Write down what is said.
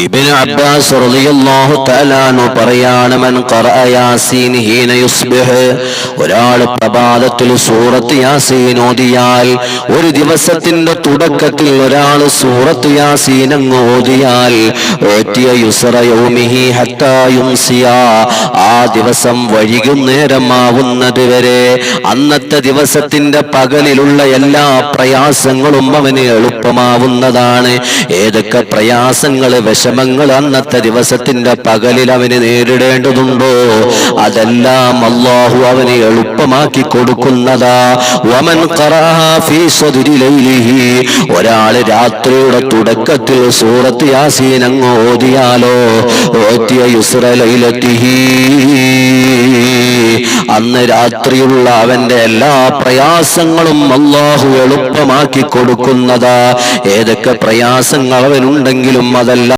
Ibn Abbas റളിയല്ലാഹു തആല അൻഹു പറയാണ് മൻ ഖറഅ യാസീൻ ഹീന യുസ്ബിഹ് ഒരാൾ പ്രഭാതത്തിൽ സൂറത്ത് യാസീൻ ഓതിയാൽ ഒരു ദിവസത്തിന്റെ തുടക്കത്തിൽ ഒരാൾ സൂറത്ത് യാസീൻ അങ്ങ് ഓതിയാൽ ഓതിയ യുസ്റ യൗമിഹി ഹത്താ യുംസിയ ആ ദിവസം വൈകുന്നേരമാവുന്നത് വരെ അന്നത്തെ ദിവസത്തിന്റെ പകലിലുള്ള എല്ലാ പ്രയാസങ്ങളും അവന് എളുപ്പമാവുന്നതാണ്. ഏതൊക്കെ പ്രയാസങ്ങൾ വിഷമങ്ങൾ അന്നത്തെ ദിവസത്തിന്റെ പകലിൽ അവന് നേരിടേണ്ടതുണ്ടോ അതെല്ലാം അല്ലാഹു അവന് എളുപ്പമാക്കി കൊടുക്കുന്നതാ. വമൻ ഖറഅഹ ഫീ സദ്രി ലൈലിഹി ഒരാള് രാത്രിയുടെ തുടക്കത്തിൽ സൂറത്ത് യാസീൻ അങ്ങ് ഓതിയാലോ ഓതിയ യുസ്റ ലൈലതിഹി അന്ന് രാത്രിയുള്ള അവന്റെ എല്ലാ പ്രയാസങ്ങളും അല്ലാഹു എളുപ്പമാക്കി കൊടുക്കുന്നതാ. ഏതൊക്കെ പ്രയാസങ്ങൾ അവനുണ്ടെങ്കിലും അതെല്ലാം